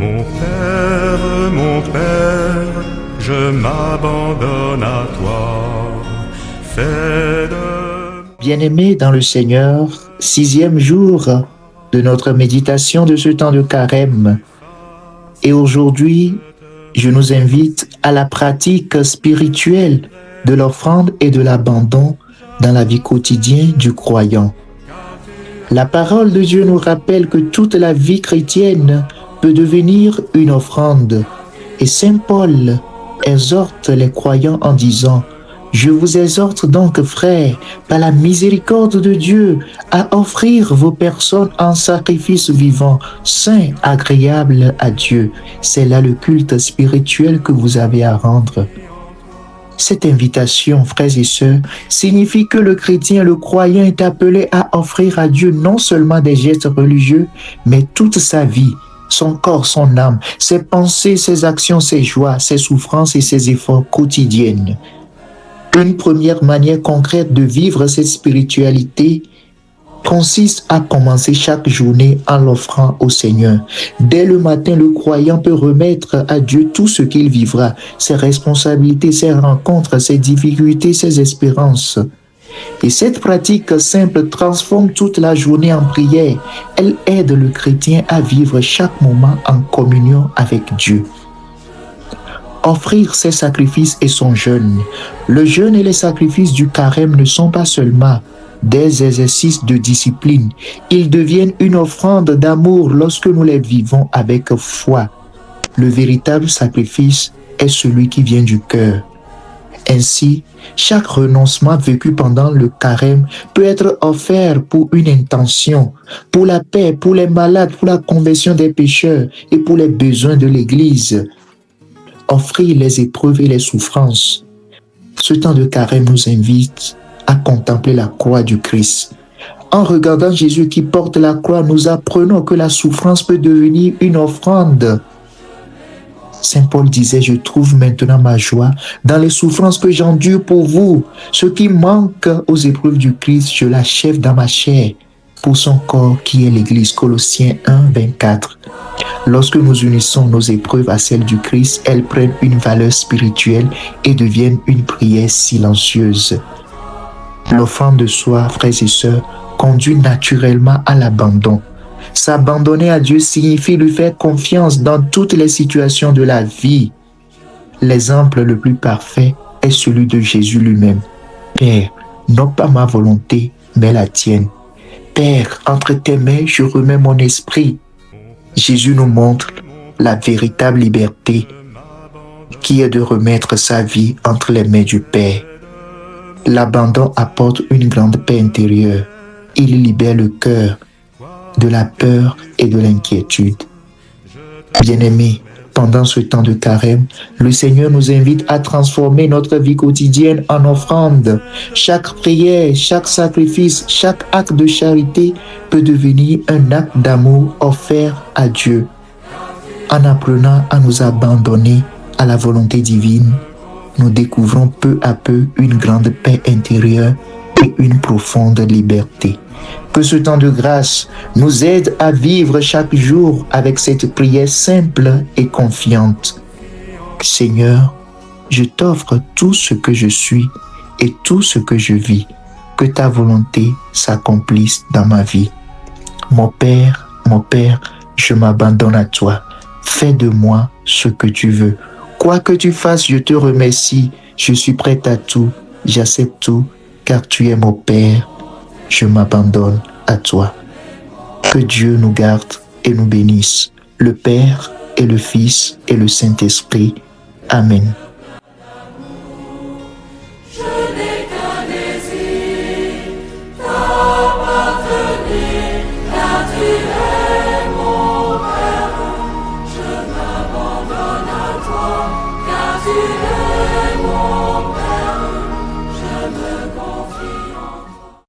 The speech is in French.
Mon Père, je m'abandonne à toi. Fais de... Bien-aimés dans le Seigneur, 6e jour de notre méditation de ce temps de carême. Et aujourd'hui, je nous invite à la pratique spirituelle de l'offrande et de l'abandon dans la vie quotidienne du croyant. La parole de Dieu nous rappelle que toute la vie chrétienne peut devenir une offrande. Et Saint Paul exhorte les croyants en disant: « Je vous exhorte donc, frères, par la miséricorde de Dieu, à offrir vos personnes en sacrifice vivant, saint, agréable à Dieu. C'est là le culte spirituel que vous avez à rendre. » Cette invitation, frères et sœurs, signifie que le chrétien, le croyant est appelé à offrir à Dieu non seulement des gestes religieux, mais toute sa vie, son corps, son âme, ses pensées, ses actions, ses joies, ses souffrances et ses efforts quotidiens. Une première manière concrète de vivre cette spiritualité consiste à commencer chaque journée en l'offrant au Seigneur. Dès le matin, le croyant peut remettre à Dieu tout ce qu'il vivra, ses responsabilités, ses rencontres, ses difficultés, ses espérances. Et cette pratique simple transforme toute la journée en prière. Elle aide le chrétien à vivre chaque moment en communion avec Dieu. Offrir ses sacrifices et son jeûne. Le jeûne et les sacrifices du carême ne sont pas seulement des exercices de discipline. Ils deviennent une offrande d'amour lorsque nous les vivons avec foi. Le véritable sacrifice est celui qui vient du cœur. Ainsi, chaque renoncement vécu pendant le carême peut être offert pour une intention, pour la paix, pour les malades, pour la conversion des pécheurs et pour les besoins de l'Église. Offrir les épreuves et les souffrances. Ce temps de carême nous invite à contempler la croix du Christ. En regardant Jésus qui porte la croix, nous apprenons que la souffrance peut devenir une offrande. Saint Paul disait: « Je trouve maintenant ma joie dans les souffrances que j'endure pour vous. Ce qui manque aux épreuves du Christ, je l'achève dans ma chair pour son corps qui est l'Église. » Colossiens 1, 24. Lorsque nous unissons nos épreuves à celles du Christ, elles prennent une valeur spirituelle et deviennent une prière silencieuse. L'offrande de soi, frères et sœurs, conduit naturellement à l'abandon. S'abandonner à Dieu signifie lui faire confiance dans toutes les situations de la vie. L'exemple le plus parfait est celui de Jésus lui-même. « Père, non pas ma volonté, mais la tienne. Père, entre tes mains, je remets mon esprit. » Jésus nous montre la véritable liberté qui est de remettre sa vie entre les mains du Père. L'abandon apporte une grande paix intérieure. Il libère le cœur de la peur et de l'inquiétude. Bien-aimés, pendant ce temps de carême, le Seigneur nous invite à transformer notre vie quotidienne en offrande. Chaque prière, chaque sacrifice, chaque acte de charité peut devenir un acte d'amour offert à Dieu. En apprenant à nous abandonner à la volonté divine, nous découvrons peu à peu une grande paix intérieure et une profonde liberté. Que ce temps de grâce nous aide à vivre chaque jour avec cette prière simple et confiante. Seigneur, je t'offre tout ce que je suis et tout ce que je vis. Que ta volonté s'accomplisse dans ma vie. Mon Père, je m'abandonne à toi. Fais de moi ce que tu veux. Quoi que tu fasses, je te remercie. Je suis prête à tout. J'accepte tout, car tu es mon Père. Je m'abandonne à toi. Que Dieu nous garde et nous bénisse, le Père et le Fils et le Saint-Esprit. Amen.